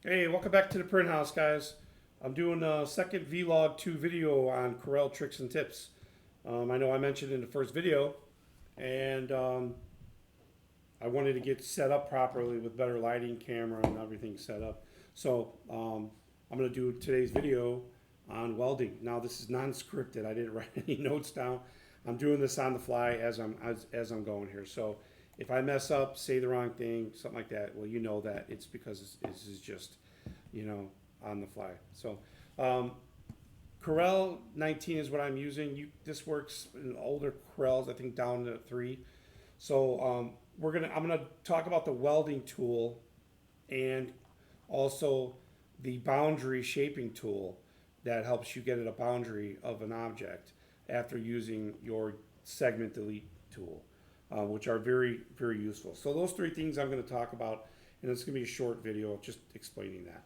Hey, welcome back to the print house, guys. I'm doing a second Vlog 2 video on Corel tricks and tips. I know I mentioned in the first video, and I wanted to get set up properly with better lighting, camera, and everything set up. So I'm going to do today's video on welding. Now this is non-scripted. I didn't write any notes down. I'm doing this on the fly as I'm going here. So if I mess up, say the wrong thing, something like that, well, you know that it's because this is just, on the fly. So Corel 19 is what I'm using. This works in older Corels, I think down to 3. So I'm gonna talk about the welding tool and also the boundary shaping tool that helps you get at a boundary of an object after using your segment delete tool, which are very, very useful. So those 3 things I'm going to talk about, and it's going to be a short video just explaining that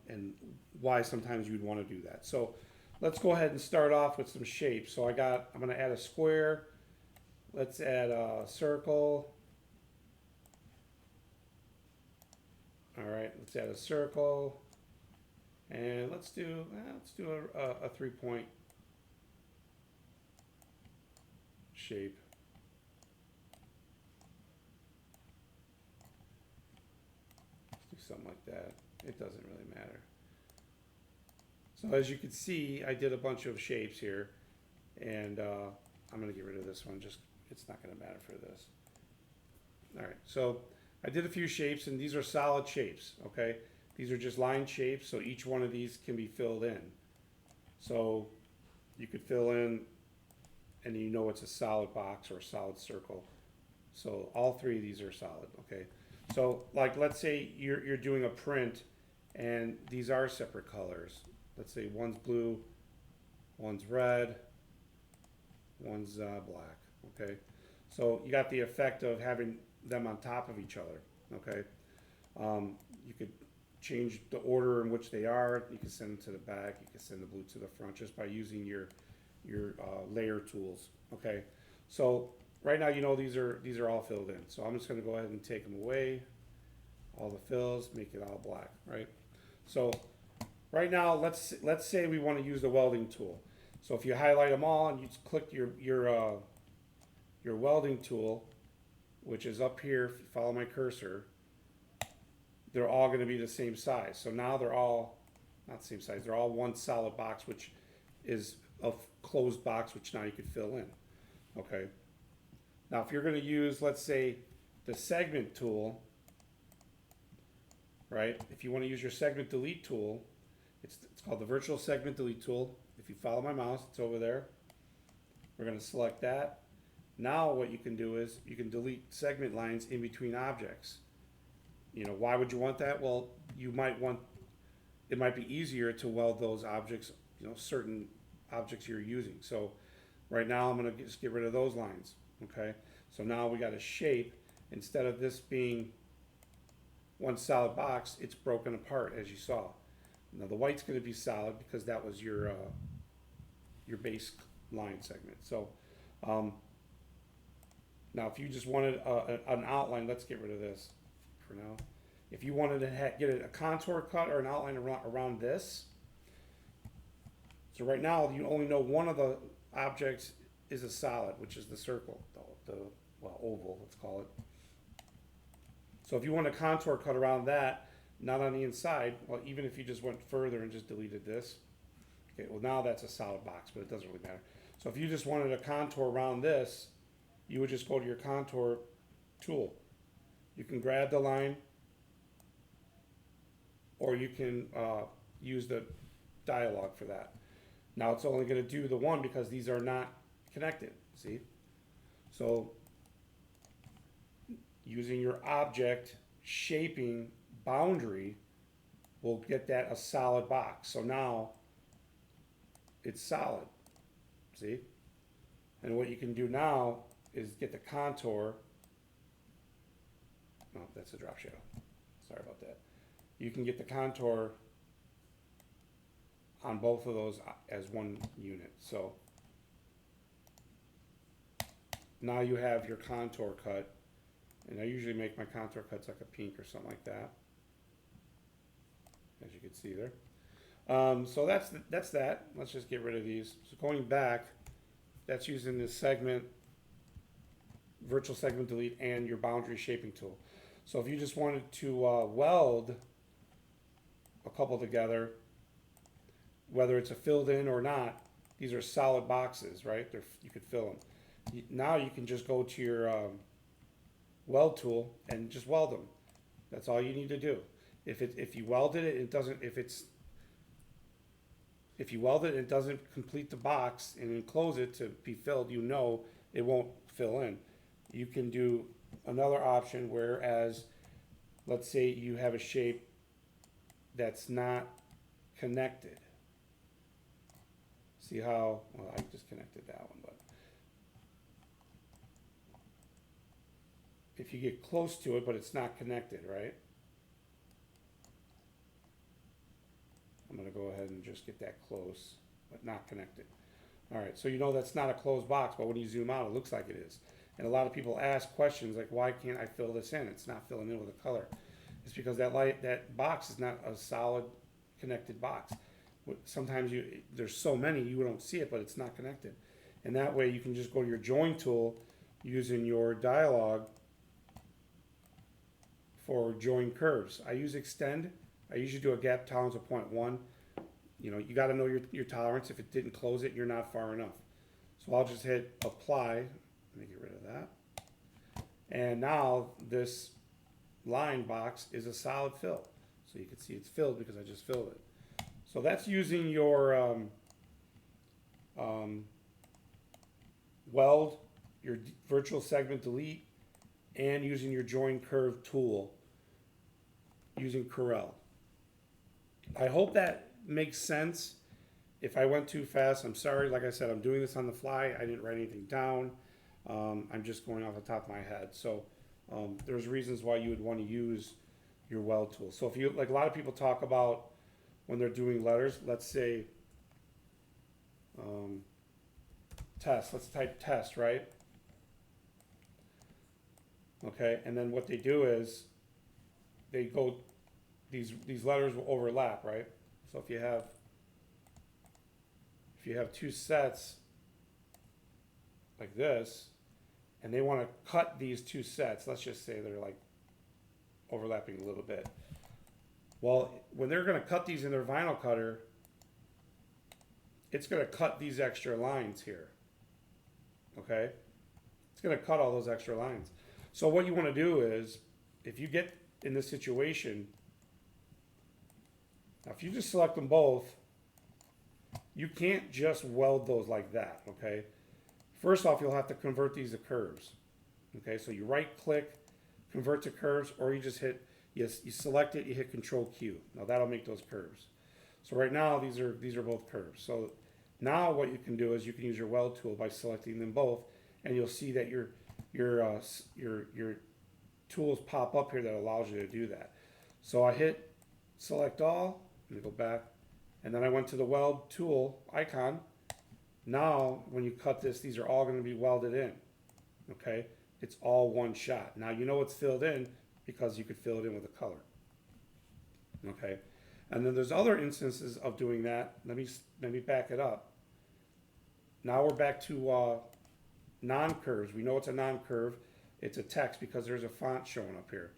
and why sometimes you'd want to do that. So let's go ahead and start off with some shapes. So I'm going to add a square. Let's add a circle. All right, let's add a circle. And let's do a 3-point shape. Let's do something like that. It doesn't really matter. So as you can see, I did a bunch of shapes here, and I'm going to get rid of this one. It's not going to matter for this. All right, so I did a few shapes, and these are solid shapes, okay? These are just line shapes, so each one of these can be filled in. So you could fill in, and you know it's a solid box or a solid circle. So all 3 of these are solid, okay? So like, let's say you're doing a print, and these are separate colors. Let's say one's blue, one's red, one's black, okay? So you got the effect of having them on top of each other, okay? You could change the order in which they are. You can send them to the back. You can send the blue to the front just by using your layer tools. Okay, so right now these are all filled in. So I'm just going to go ahead and take them away, all the fills, make it all black. Right. So right now let's say we want to use the welding tool. So if you highlight them all and you just click your welding tool, which is up here, if you follow my cursor, they're all going to be the same size. So now they're all not the same size. They're all one solid box, which is a closed box, which now you could fill in. Okay. Now, if you're going to use, let's say, the segment tool, right? If you want to use your segment delete tool, it's called the virtual segment delete tool. If you follow my mouse, it's over there. We're going to select that. Now, what you can do is you can delete segment lines in between objects. Why would you want that? Well, it might be easier to weld those objects, certain objects you're using. So right now I'm going to just get rid of those lines, okay? So now we got a shape. Instead of this being one solid box, it's broken apart, as you saw. Now the white's going to be solid because that was your base line segment. So now if you just wanted an outline, let's get rid of this for now. If you wanted to get a contour cut or an outline around this, so right now you only know one of the objects is a solid, which is the circle, the oval, let's call it. So if you want a contour cut around that, not on the inside, well, even if you just went further and just deleted this, okay, well now that's a solid box, but it doesn't really matter. So if you just wanted a contour around this, you would just go to your contour tool. You can grab the line, or you can use the dialog for that. Now it's only going to do the one because these are not connected, see? So using your object shaping boundary will get that a solid box. So now it's solid, see? And what you can do now is get the contour. No, that's a drop shadow. Sorry about that. You can get the contour on both of those as one unit. So now you have your contour cut, and I usually make my contour cuts like a pink or something like that. could see there. So that's that. Let's just get rid of these. So going back, that's using this segment, virtual segment delete, and your boundary shaping tool. So if you just wanted to weld a couple together, whether it's a filled in or not, these are solid boxes, right? You could fill them. Now you can just go to your weld tool and just weld them. That's all you need to do. If you welded it, it doesn't. If you weld it, it doesn't complete the box and enclose it to be filled. You know it won't fill in. You can do another option, whereas let's say you have a shape that's not connected. See how, well, I just connected that one, but if you get close to it, but it's not connected, right? I'm going to go ahead and just get that close, but not connected. All right, so you know that's not a closed box, but when you zoom out, it looks like it is. And a lot of people ask questions like, why can't I fill this in? It's not filling in with a color. It's because that box is not a solid connected box. Sometimes there's so many you don't see it, but it's not connected. And that way you can just go to your join tool using your dialog for join curves. I use extend. I usually do a gap tolerance of 0.1. You know, you got to know your tolerance. If it didn't close it, you're not far enough. So I'll just hit apply. Let me get rid of that. And now this line box is a solid fill. So you can see it's filled because I just filled it. So that's using your weld, your virtual segment delete, and using your join curve tool using Corel. I hope that makes sense. If I went too fast, I'm sorry. Like I said, I'm doing this on the fly. I didn't write anything down. I'm just going off the top of my head. So there's reasons why you would want to use your weld tool. So if you, like a lot of people talk about when they're doing letters, let's say test, let's type test, right? Okay, and then what they do is they go, these letters will overlap, right? So if you have two sets like this, and they want to cut these two sets, let's just say they're like overlapping a little bit. Well, when they're going to cut these in their vinyl cutter, it's going to cut these extra lines here. Okay? It's going to cut all those extra lines. So what you want to do is, if you get in this situation, now if you just select them both, you can't just weld those like that, okay? First off, you'll have to convert these to curves. Okay, so you right click, convert to curves, or you just hit, you select it, you hit Control Q. Now that'll make those curves. So right now these are both curves. So now what you can do is you can use your weld tool by selecting them both, and you'll see that your tools pop up here that allows you to do that. So I hit select all, let me go back, and then I went to the weld tool icon. Now when you cut this, these are all going to be welded in. Okay, it's all one shot. Now you know it's filled in because you could fill it in with a color. Okay, and then there's other instances of doing that. Let me back it up. Now we're back to non-curves. We know it's a non-curve. It's a text because there's a font showing up here.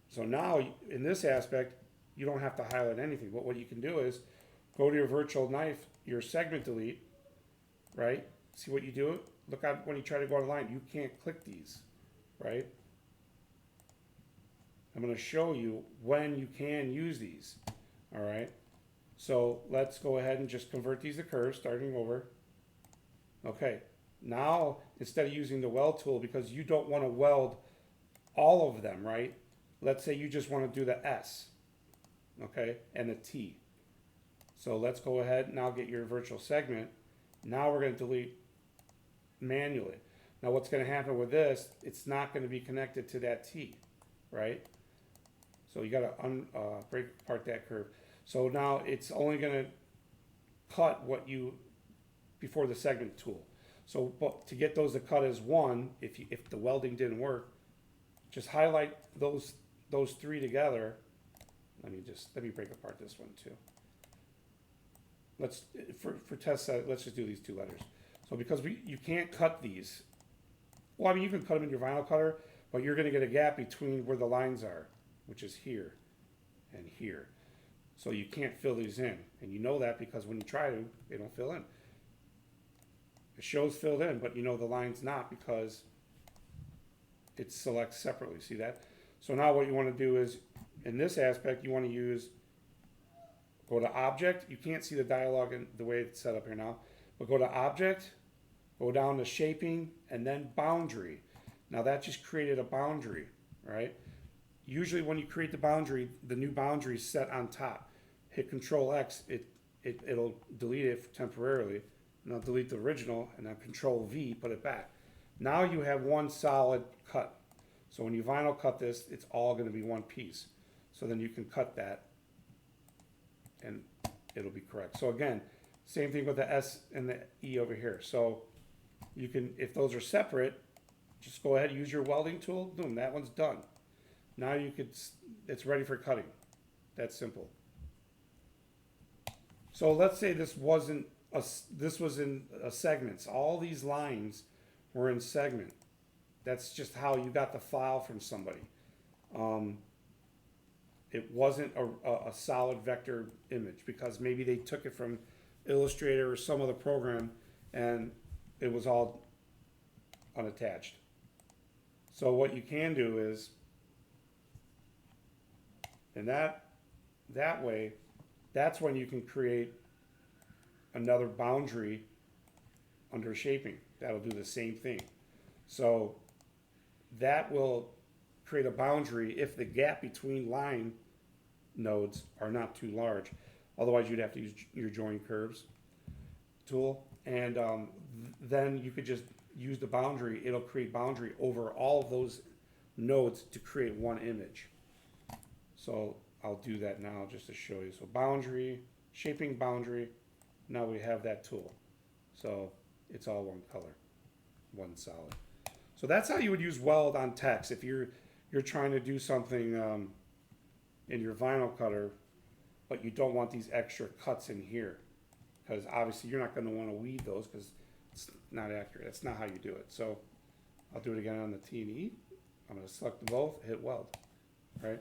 So now in this aspect, you don't have to highlight anything. But what you can do is go to your virtual knife, your segment delete, right? See what you do? Look out when you try to go on a line. You can't click these, right? I'm going to show you when you can use these, all right? So let's go ahead and just convert these to curves, starting over. Okay, now instead of using the weld tool, because you don't want to weld all of them, right? Let's say you just want to do the S, okay, and the T. So let's go ahead now, get your virtual segment. Now we're going to delete manually. Now what's going to happen with this, it's not going to be connected to that T, right? So you got to break apart that curve. So now it's only going to cut what you, before the segment tool. So but to get those to cut as one, if the welding didn't work, just highlight those three together let me break apart this one too. Let's, for test set, let's just do these 2 letters. So because you can't cut these, well, I mean, you can cut them in your vinyl cutter, but you're gonna get a gap between where the lines are, which is here and here. So you can't fill these in, and you know that because when you try to, they don't fill in. It shows filled in, but you know the line's not because it selects separately, see that? So now what you wanna do is, in this aspect, you wanna go to Object. You can't see the dialog in the way it's set up here now, but go to Object, go down to Shaping, and then Boundary. Now that just created a boundary, right? Usually when you create the boundary, the new boundary is set on top. Hit Control X, it'll delete it temporarily, and I'll delete the original, and then Control V, put it back. Now you have one solid cut. So when you vinyl cut this, it's all gonna be one piece. So then you can cut that, and it'll be correct. So again, same thing with the S and the E over here. So you can, if those are separate, just go ahead, use your welding tool, boom, that one's done. Now it's ready for cutting. That's simple. So let's say this was in segments. All these lines were in segment. That's just how you got the file from somebody. It wasn't a solid vector image because maybe they took it from Illustrator or some other program and it was all unattached. So what you can do is, and that way, that's when you can create another boundary under shaping. That'll do the same thing. So that will create a boundary if the gap between line nodes are not too large. Otherwise, you'd have to use your join curves tool, and then you could just use the boundary. It'll create boundary over all of those nodes to create one image. So I'll do that now just to show you. So boundary, shaping boundary, now we have that tool. So it's all one color, one solid. So that's how you would use weld on text if you're trying to do something in your vinyl cutter, but you don't want these extra cuts in here, because obviously you're not going to want to weed those because it's not accurate. That's not how you do it. So I'll do it again on the T&E. I'm going to select both, hit weld. Right?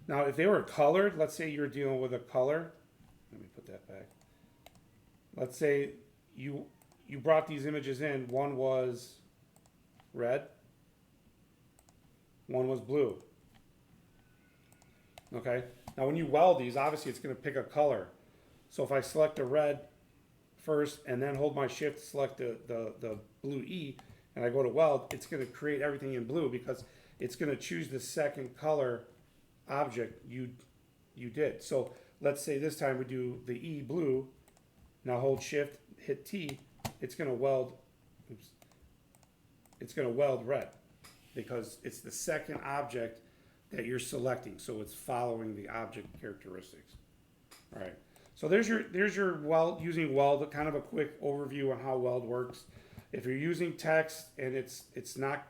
Now, if they were colored, let's say you're dealing with a color. Let me put that back. Let's say you brought these images in. One was red. One was blue. Okay. Now, when you weld these, obviously it's going to pick a color. So if I select the red first and then hold my shift, select the blue E, and I go to weld, it's going to create everything in blue because it's going to choose the second color object you did. So let's say this time we do the E blue. Now hold shift, hit T. It's going to weld. Oops. It's going to weld red because it's the second object that you're selecting. So it's following the object characteristics. All right. So there's your weld, using weld, kind of a quick overview on how weld works. If you're using text and it's not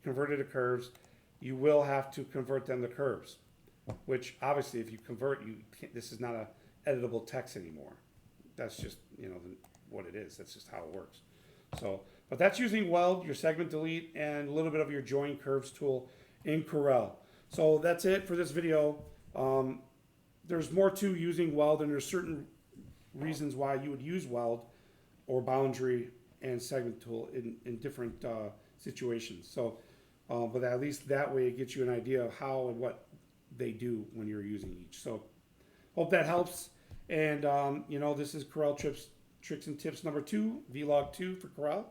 converted to curves, you will have to convert them to curves, which obviously if you convert, this is not a editable text anymore. That's just, what it is. That's just how it works. So, but that's using weld, your segment delete, and a little bit of your join curves tool in Corel. So that's it for this video. There's more to using weld, and there's certain reasons why you would use weld or boundary and segment tool in different situations. So, but at least that way it gets you an idea of how and what they do when you're using each. So hope that helps. And, this is Corel Tricks and Tips number 2, Vlog 2 for Corel.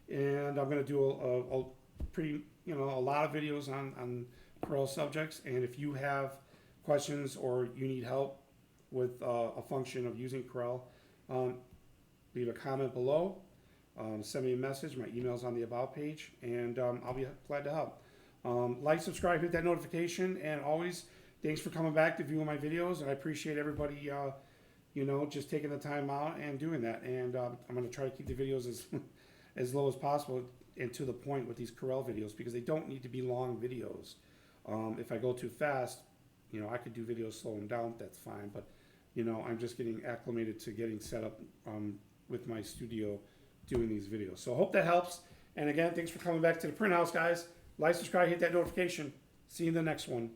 And I'm going to do a lot of videos on Corel subjects. And if you have questions or you need help with a function of using Corel, leave a comment below. Send me a message. My email's on the About page, and I'll be glad to help. Like, subscribe, hit that notification, and always, thanks for coming back to view my videos, and I appreciate everybody, just taking the time out and doing that. And I'm going to try to keep the videos as low as possible and to the point with these Corel videos, because they don't need to be long videos. If I go too fast, You know, I could do videos, slow them down, that's fine, but, you know, I'm just getting acclimated to getting set up with my studio doing these videos. So I hope that helps. And again, thanks for coming back to the Print House, guys. Like, subscribe, hit that notification. See you in the next one.